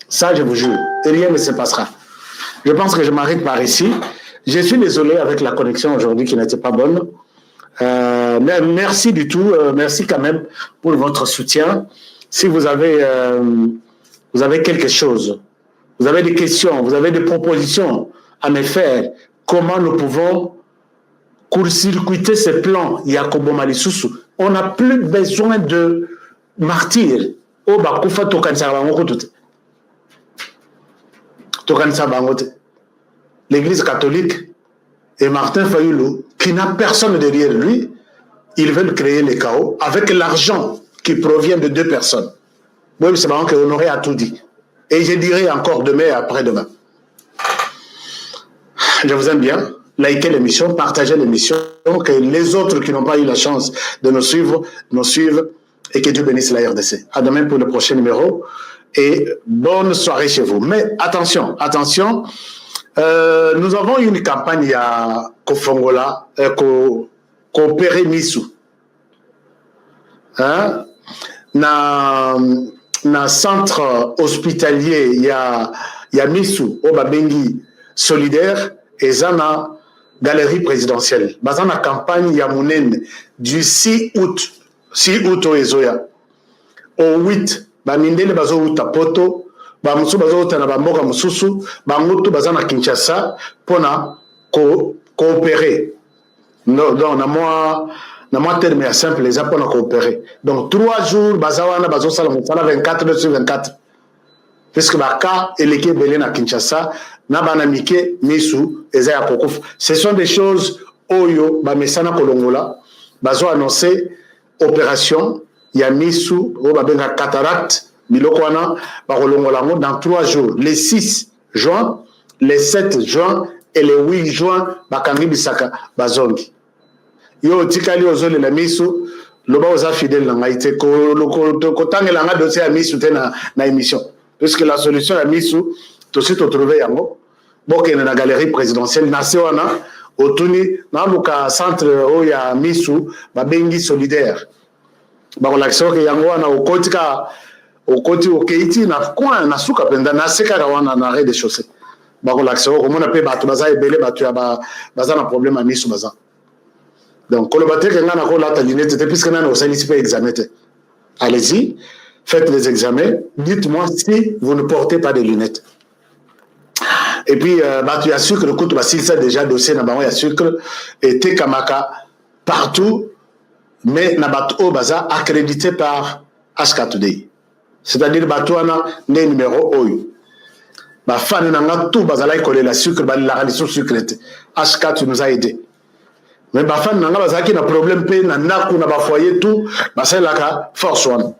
A: Ça, je vous jure, rien ne se passera. Je pense que je m'arrête par ici. Je suis désolé avec la connexion aujourd'hui qui n'était pas bonne. Mais merci du tout, merci quand même pour votre soutien. Si vous avez quelque chose, vous avez des questions, vous avez des propositions à me faire, comment nous pouvons court-circuiter ce plan Yakobo Malisusu. On n'a plus besoin de martyrs. L'Église catholique et Martin Fayulu, qui n'a personne derrière lui, ils veulent créer le chaos avec l'argent qui provient de 2 personnes. Moi, c'est marrant qu'Honoré a tout dit. Et je dirai encore demain et après-demain. Je vous aime bien. Likez l'émission, partagez l'émission, que les autres qui n'ont pas eu la chance de nous suivre, et que Dieu bénisse la RDC. À demain pour le prochain numéro et bonne soirée chez vous. Mais attention, attention, nous avons une campagne à Kofongola, coopérer Missou. Hein? Na centre hospitalier, il y a Missou, au Babengi solidaire, et Zana galerie présidentielle. Bazana campagne ya Mounen du 6 août. 6 août au Ezoya. Au 8, Bamindele bazo uta poto, Bamusu bazo uta na bamboka mususu, Bamutu bazana Kinshasa, pona coopérer. Donc, na moi terme ya simple, les apona coopérer. Donc, 3 jours, bazawana bazo sala 24 sur 24. Puisque Baka et l'équipe Belén à Kinshasa, Nabanamike, Missou, Ezaya Kokouf. Ce sont des choses, Oyo, Bamesana Kolongola, Bazo annoncé opération, il y a Missou, Obabenga Cataracte, Milokwana, Barolongola, dans 3 jours, les 6 juin, les 7 juin et les 8 juin, Bakangi Bisaka, Bazongi. Yo, Tikali Ozole la Missou, Loba Oza fidèle, Nangaïte, Kotang Langa dossier à Missou, na émission. Puisque la solution à Missou, tout de suite trouvé yango boke na galerie présidentielle nasewana otuni na luka centre oya Missou babengi solidaire ba relaxo ke yango wana okoti okeiti na coin na suka penda na seka wana na rez de chaussée ba relaxo ko mona pe batu baza ebele batu ya baza na problème à Missou baza donc kolobate ke ngana ko lata lunette puisque nana osalisi pe examen. Allez-y, faites les examens, dites-moi si vous ne portez pas de lunettes. Et puis, il y a sucre, écoute, s'il s'est déjà dossier, il y a sucre, et Tekamaka, partout, mais Nabato Baza accrédité par HK Today. C'est-à-dire, Batouana, né numéro OU. Fan n'a tout, Bazala, collé la sucre, la réalisation sucrète. HK, tu nous as aidé. Mais Fan n'a pas de problème, n'a pas foyer, tout, c'est la Force One.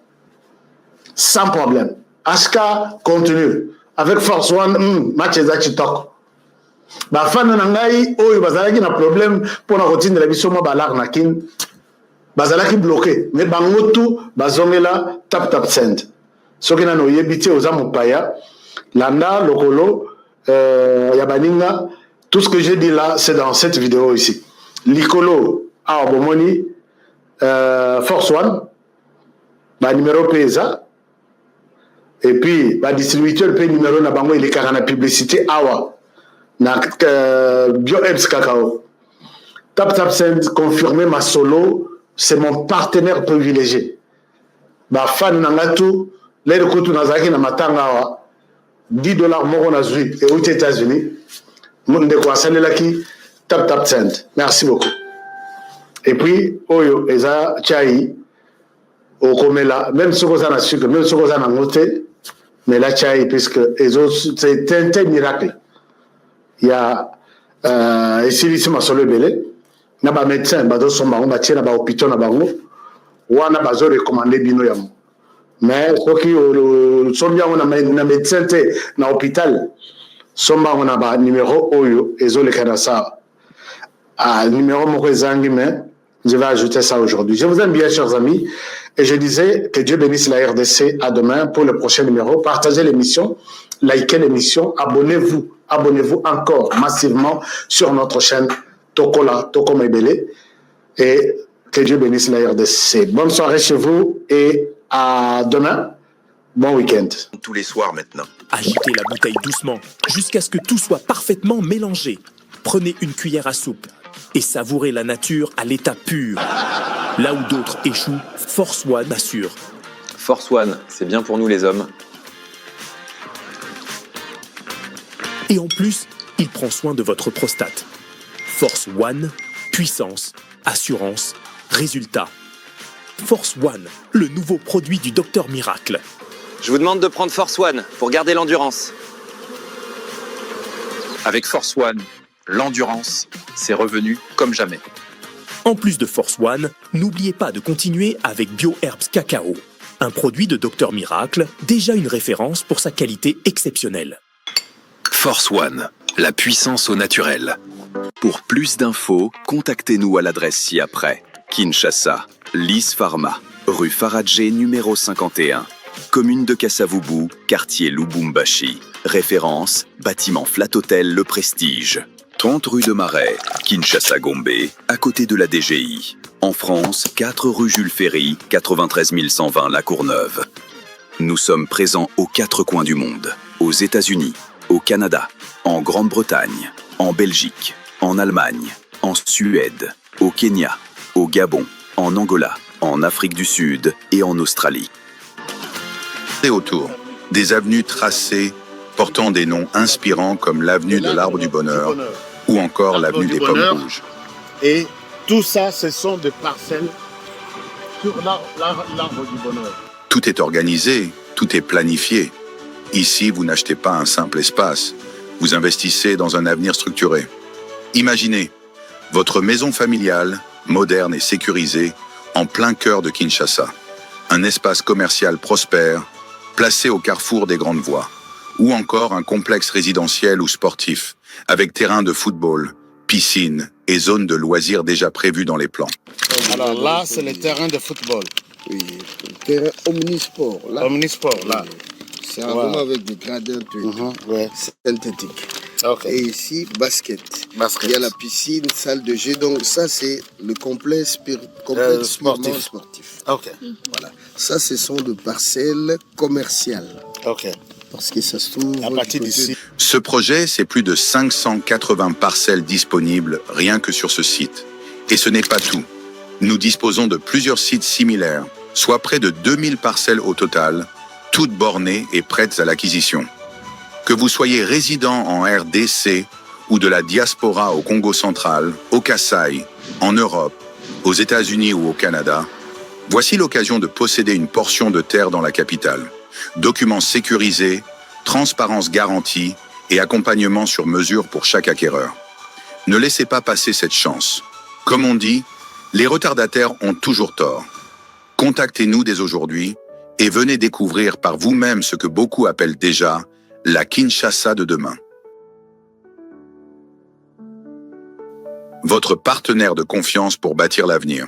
A: Sans problème. HK continue. Avec Force One, match est tok. Fan nangai, oyo bazalaki na problème pour la routine de la mission mo balar nakin. Bazalaki bloqué. Mais bangotu bazongela tap send. Soki na no yebiti oza mopaya, landa lokolo yabaninga, tout ce que j'ai dit là, c'est dans cette vidéo ici. Likolo a bomoni Force One, ba numéro pesa. Et puis, le distributeur peut numéro na bango il est carrément publicité awa na BioEbs Cacao. Tap Send confirmé ma solo, c'est mon partenaire privilégié. Ba fan nangatu les recrues nazaki na matanga awa $10 moko na zui et aux États-Unis. Monde ko asalela ki Tap Send. Merci beaucoup. Et puis oyo eza chai au komela même ce qu'on a na sucre, même ce qu'on a na ngote. Mais là, puisque c'est un miracle. Il y a ici, ma solo belé, na ba médecin, ba son bango, ba tiena ba hôpital na bango, wana ba zo recommander bino yamo. Mais soki sombi on na médecin te na hôpital, somba on a ba numéro oyo ezo le kana sa. Numéro moko ezangi mais Je vais ajouter ça aujourd'hui. Je vous aime bien, chers amis. Et je disais que Dieu bénisse la RDC. À demain pour le prochain numéro. Partagez l'émission, likez l'émission, abonnez-vous. Abonnez-vous encore massivement sur notre chaîne Tokola, Toko Mebele. Et que Dieu bénisse la RDC. Bonne soirée chez vous et à demain. Bon week-end.
E: Tous les soirs maintenant.
F: Agitez la bouteille doucement jusqu'à ce que tout soit parfaitement mélangé. Prenez une cuillère à soupe et savourez la nature à l'état pur. Là où d'autres échouent, Force One assure.
G: Force One, c'est bien pour nous les hommes.
F: Et en plus, il prend soin de votre prostate. Force One, puissance, assurance, résultat. Force One, le nouveau produit du Docteur Miracle.
G: Je vous demande de prendre Force One pour garder l'endurance.
E: Avec Force One, l'endurance, c'est revenu comme jamais.
F: En plus de Force One, n'oubliez pas de continuer avec BioHerbs Cacao, un produit de Docteur Miracle, déjà une référence pour sa qualité exceptionnelle.
H: Force One, la puissance au naturel. Pour plus d'infos, contactez-nous à l'adresse ci-après. Kinshasa, Lys Pharma, rue Faradjé numéro 51. Commune de Kassavubu, quartier Lubumbashi. Référence, bâtiment Flat Hotel Le Prestige. 30 rue de Marais, Kinshasa Gombe, à côté de la DGI. En France, 4 rue Jules Ferry, 93 120 La Courneuve. Nous sommes présents aux 4 coins du monde. Aux États-Unis, au Canada, en Grande-Bretagne, en Belgique, en Allemagne, en Suède, au Kenya, au Gabon, en Angola, en Afrique du Sud et en Australie.
I: Et autour, des avenues tracées portant des noms inspirants comme l'avenue de l'Arbre du Bonheur ou encore l'avenue des Pommes Rouges.
A: Et tout ça, ce sont des parcelles sur l'Arbre du Bonheur.
I: Tout est organisé, tout est planifié. Ici, vous n'achetez pas un simple espace, vous investissez dans un avenir structuré. Imaginez votre maison familiale, moderne et sécurisée, en plein cœur de Kinshasa. Un espace commercial prospère, placé au carrefour des grandes voies. Ou encore un complexe résidentiel ou sportif, avec terrain de football, piscine et zone de loisirs déjà prévus dans les plans.
A: Alors là, c'est le terrain de football.
J: Oui, le terrain omnisport. Là.
A: Omnisport, là.
J: C'est un room avec des gradins synthétiques.
A: Okay.
J: Et ici, basket. Il y a la piscine, salle de jeu. Donc ça, c'est le complexe sportif.
A: Ok.
J: Voilà. Ça, ce sont des parcelles commerciales.
A: Ok.
J: Parce que ça se trouve
A: à partir d'ici.
I: Ce projet, c'est plus de 580 parcelles disponibles rien que sur ce site. Et ce n'est pas tout. Nous disposons de plusieurs sites similaires, soit près de 2000 parcelles au total, toutes bornées et prêtes à l'acquisition. Que vous soyez résident en RDC ou de la diaspora au Congo central, au Kasaï, en Europe, aux États-Unis ou au Canada, voici l'occasion de posséder une portion de terre dans la capitale. Documents sécurisés, transparence garantie et accompagnement sur mesure pour chaque acquéreur. Ne laissez pas passer cette chance. Comme on dit, les retardataires ont toujours tort. Contactez-nous dès aujourd'hui et venez découvrir par vous-même ce que beaucoup appellent déjà la Kinshasa de demain. Votre partenaire de confiance pour bâtir l'avenir.